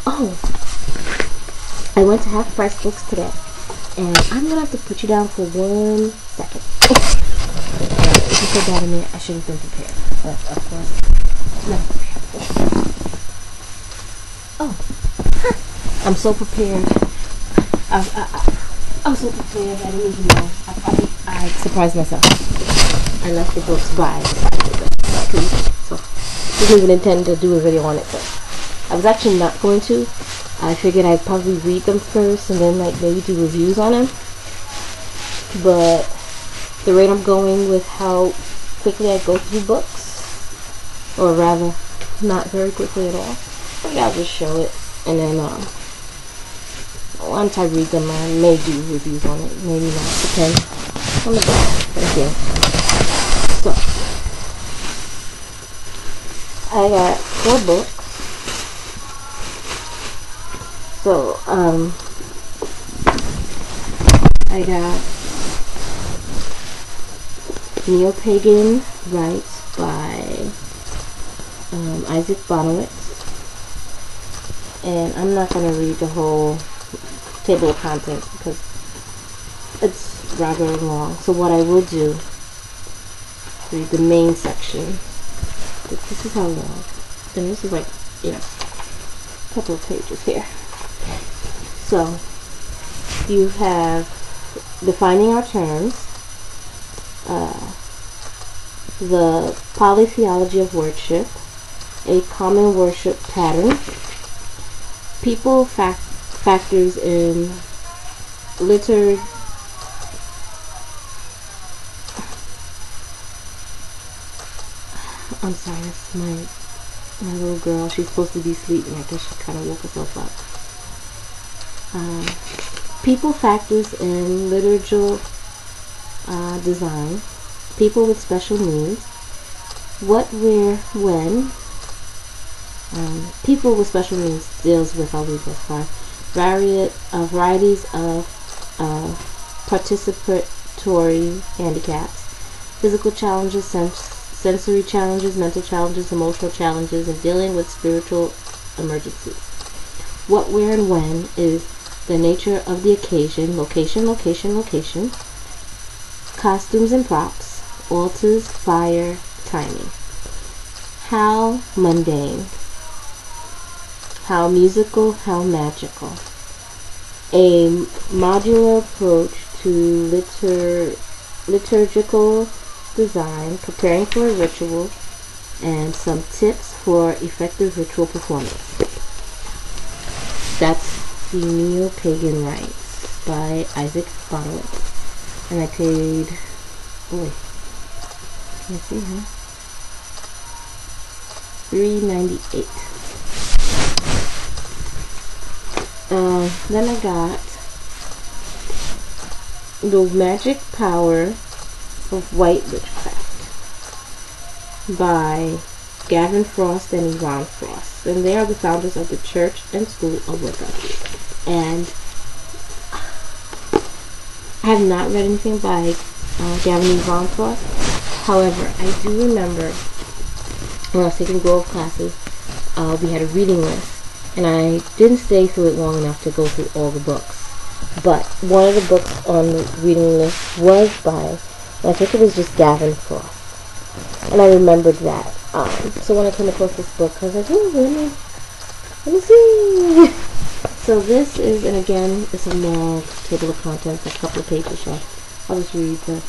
Oh, I went to Half Price Books today, and I'm gonna have to put you down for 1 second. If you said that in there, I should have been prepared. But of course, not prepared. Oh, I'm so prepared. I'm so prepared. I didn't even know. I surprised myself. I left the books by the side of the bed, so didn't even intend to do a video on it. But I was actually not going to. I figured I'd probably read them first and then like maybe do reviews on them. But the rate I'm going with how quickly I go through books, or rather, not very quickly at all. Maybe I'll just show it, and then once I read them, I may do reviews on it. Maybe not. Depends on the book. But again, so I got 4 books. So I got Neo-Pagan Rites by Isaac Bonowitz. And I'm not going to read the whole table of contents because it's rather long. So what I will do, read the main section. This is how long. And this is like, a couple of pages here. So you have defining our terms, the polytheology of worship, a common worship pattern, people factors in liturgy. I'm sorry, that's my little girl. She's supposed to be sleeping. I guess she kind of woke herself up. People factors in liturgical design, people with special needs, what, where, when. People with special needs deals with, I'll leave this far, varieties of participatory handicaps, physical challenges, sensory challenges, mental challenges, emotional challenges, and dealing with spiritual emergencies. What, where, and when is the nature of the occasion, location, costumes and props, altars, fire, timing. How mundane, how musical, how magical. A modular approach to liturgical design, preparing for a ritual, and some tips for effective ritual performance. That's the Neo-Pagan Rites by Isaac Bonowitz. And I paid, let's see, $3.98. Then I got The Magic Power of White Witchcraft by Gavin Frost and Yvonne Frost. And they are the founders of the Church and School of Wicca. And I have not read anything by Gavin and Yvonne Frost. However, I do remember when I was taking Grove classes, we had a reading list. And I didn't stay through it long enough to go through all the books. But one of the books on the reading list was by, I think it was just Gavin Frost. And I remembered that. So when I came across this book, I was like, let me see. So this is, and again, it's a long table of contents, a couple of pages, so I'll just read the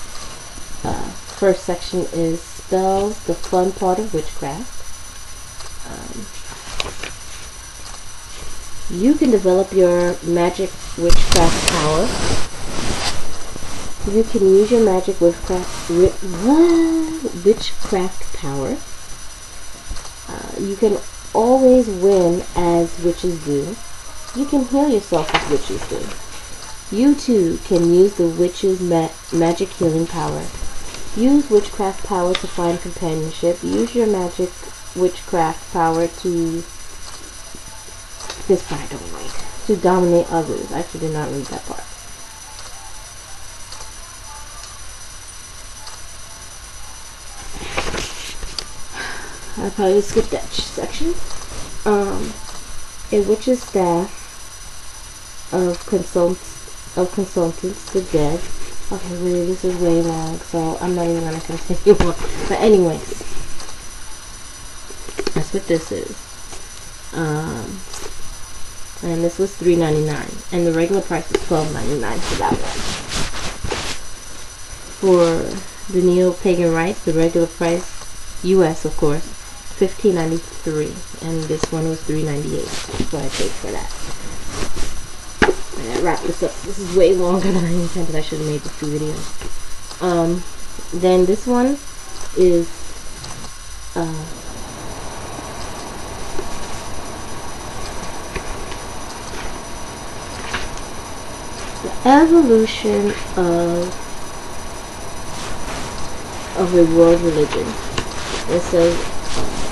first section is spells, the fun part of witchcraft. You can develop your magic witchcraft power. You can use your magic witchcraft power. You can always win as witches do. You can heal yourself as witches do. You too can use the witch's magic healing power. Use witchcraft power to find companionship. Use your magic witchcraft power to... This part I don't like. To dominate others. I actually did not read that part. I probably skip that section. A witch's staff of consultants, the dead. Okay, really, this is way long, so I'm not even gonna continue on. But anyways, that's what this is. And this was $3.99, and the regular price was $12.99 for that one. For the Neo-Pagan Rites, the regular price, US of course, $15.93, and this one was $3.98. So I paid for that. And I wrap this up. This is way longer than I intended. I should have made the 2 videos. Then this one is the evolution of a world religion. It says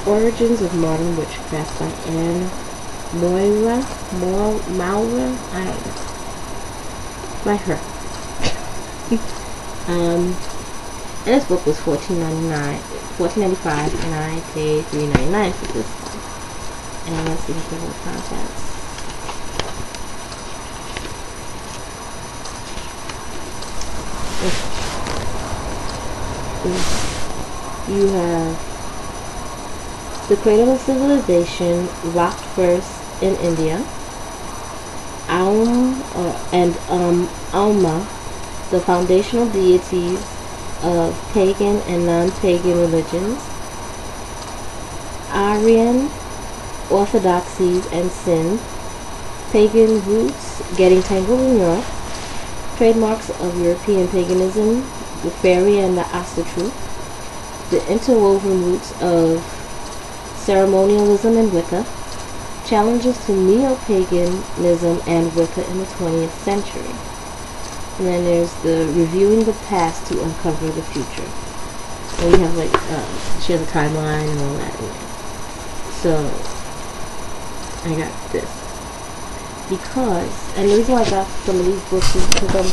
Origins of Modern Witchcraft by Anne Moira, I don't know. By her. And this book was $14.95, and I paid $3.99 for this one. And let's see the contents. You have the cradle of civilization, rocked first in India. Alma, the foundational deities of pagan and non-pagan religions. Aryan orthodoxies and sin. Pagan roots getting tangled in Europe. Trademarks of European paganism, the fairy and the Asatru. The interwoven roots of ceremonialism and Wicca. Challenges to neo-paganism and Wicca in the 20th century. And then there's the reviewing the past to uncover the future. And we have like, she has a timeline and all that in there. So, I got this. Because, and the reason why I got some of these books is because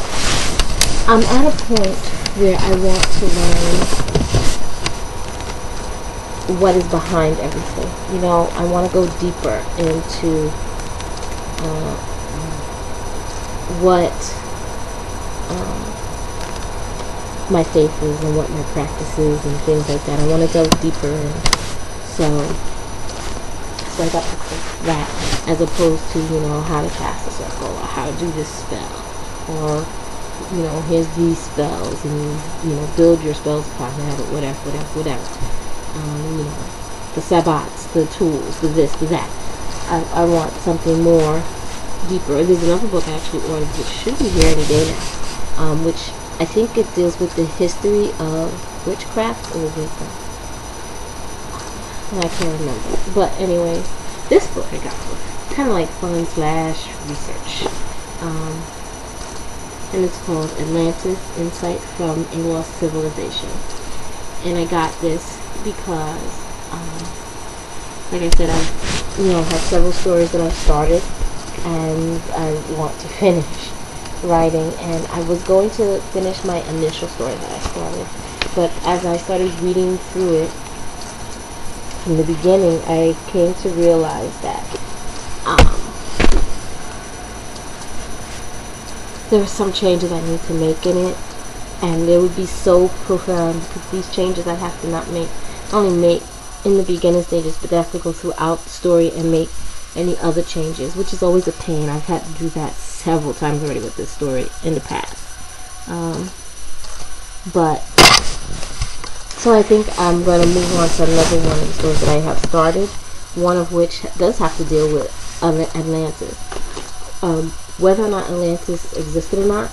I'm at a point where I want to learn what is behind everything. You know, I want to go deeper into what my faith is and what my practice is and things like that. I want to go deeper in. So I got that as opposed to, you know, how to cast a circle or how to do this spell or, you know, here's these spells and, you know, build your spells upon that or whatever. You know, the sabbats, the tools, the this, the that. I want something more deeper. There's another book I actually ordered which should be here any day now, which I think it deals with the history of witchcraft or Wicca. I can't remember. But anyway, this book I got for kind of like fun/research. And it's called Atlantis: Insight from a Lost Civilization. And I got this because, like I said, I have several stories that I've started and I want to finish writing, and I was going to finish my initial story that I started, but as I started reading through it from the beginning, I came to realize that there are some changes I need to make in it, and they would be so profound because these changes I have to not only make in the beginning stages, but I have to go throughout the story and make any other changes, which is always a pain. I've had to do that several times already with this story in the past. So I think I'm going to move on to another one of the stories that I have started, one of which does have to deal with Atlantis. Whether or not Atlantis existed or not,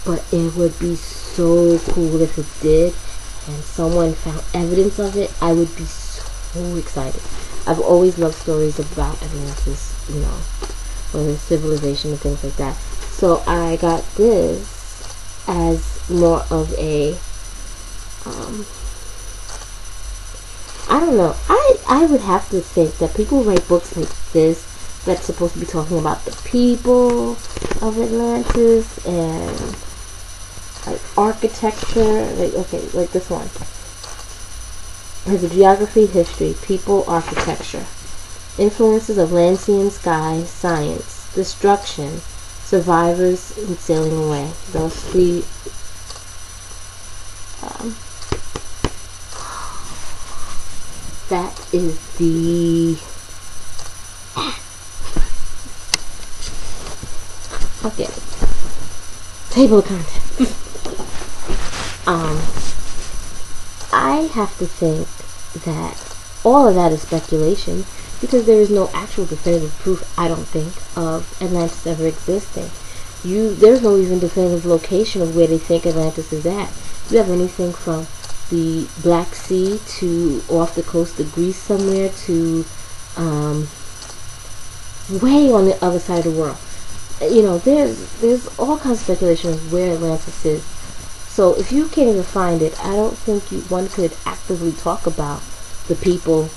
but it would be so cool if it did, and someone found evidence of it. I would be so excited. I've always loved stories about Atlantis, whether it's civilization and things like that. So I got this as more of a, I don't know. I would have to think that people write books like this that's supposed to be talking about the people of Atlantis and like architecture, like this one. has a geography, history, people, architecture, influences of land, sea, and sky, science, destruction, survivors, and sailing away. Those three. That is the. Okay. Table of contents. I have to think that all of that is speculation because there is no actual definitive proof, I don't think, of Atlantis ever existing. There's no even definitive location of where they think Atlantis is at. You have anything from the Black Sea to off the coast of Greece somewhere to way on the other side of the world. You know, there's all kinds of speculation of where Atlantis is. So if you can't even find it, I don't think one could actively talk about the people,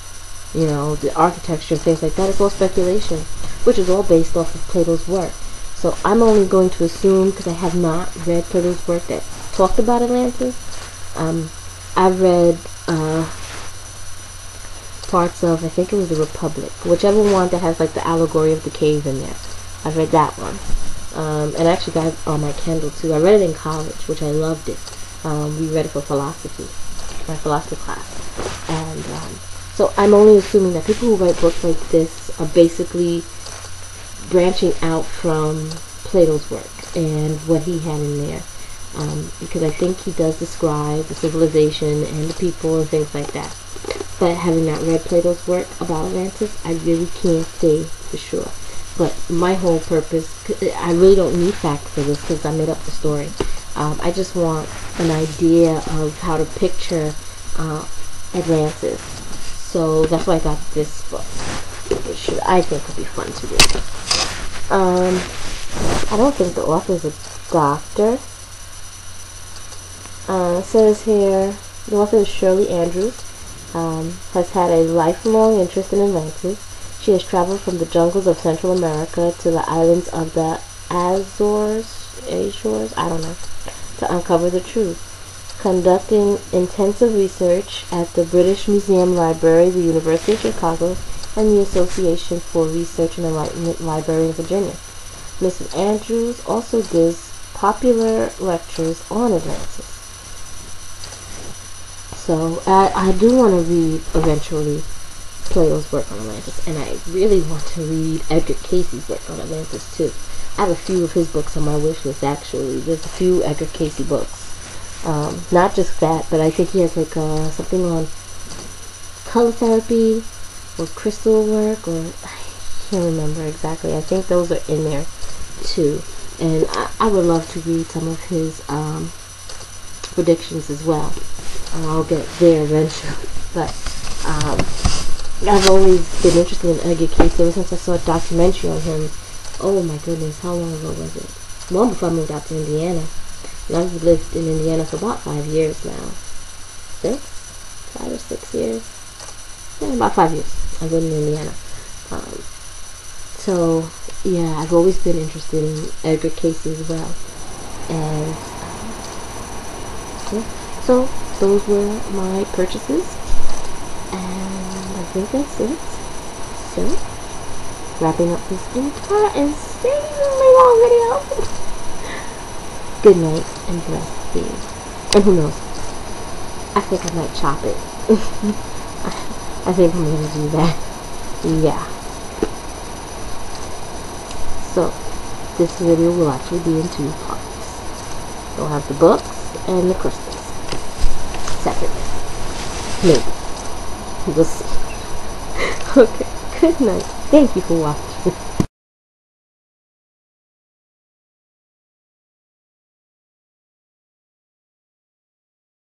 you know, the architecture, things like that. It's all speculation, which is all based off of Plato's work. So I'm only going to assume, because I have not read Plato's work that talked about Atlantis. I've read parts of, I think it was the Republic, whichever one that has like the allegory of the cave in there. I've read that one. And I actually got it on my Kindle too. I read it in college, which I loved it. We read it for philosophy, my philosophy class. And so I'm only assuming that people who write books like this are basically branching out from Plato's work and what he had in there. Because I think he does describe the civilization and the people and things like that. But having not read Plato's work about Atlantis, I really can't say for sure. But my whole purpose, I really don't need fact for this because I made up the story. I just want an idea of how to picture Atlantis. So that's why I got this book, which I think would be fun to read. I don't think the author's a doctor. It says here, the author is Shirley Andrews, has had a lifelong interest in Atlantis. She has traveled from the jungles of Central America to the islands of the Azores, I don't know, to uncover the truth. Conducting intensive research at the British Museum Library, the University of Chicago, and the Association for Research and Enlightenment Library in Virginia. Mrs. Andrews also gives popular lectures on Atlantis. So I do want to read eventually Plato's work on Atlantis, and I really want to read Edgar Cayce's work on Atlantis too. I have a few of his books on my wish list actually. There's a few Edgar Cayce books. Not just that, but I think he has like something on color therapy or crystal work, or I can't remember exactly. I think those are in there too. And I would love to read some of his predictions as well. I'll get there eventually. But I've always been interested in Edgar Cayce ever since I saw a documentary on him. Oh my goodness, how long ago was it? Long before I moved out to Indiana. And I've lived in Indiana for about 5 years now. 5 or 6 years? Yeah, about 5 years. I've lived in Indiana. So, yeah, I've always been interested in Edgar Cayce as well. And, yeah. So, those were my purchases. And I think that's it. So, wrapping up this entire insanely long video. Good night and blessed be. And who knows? I think I might chop it. I think I'm gonna do that. Yeah. So, this video will actually be in 2 parts. We'll have the books and the crystals. Separately. Maybe. We'll see. Okay. Good night. Thank you for watching.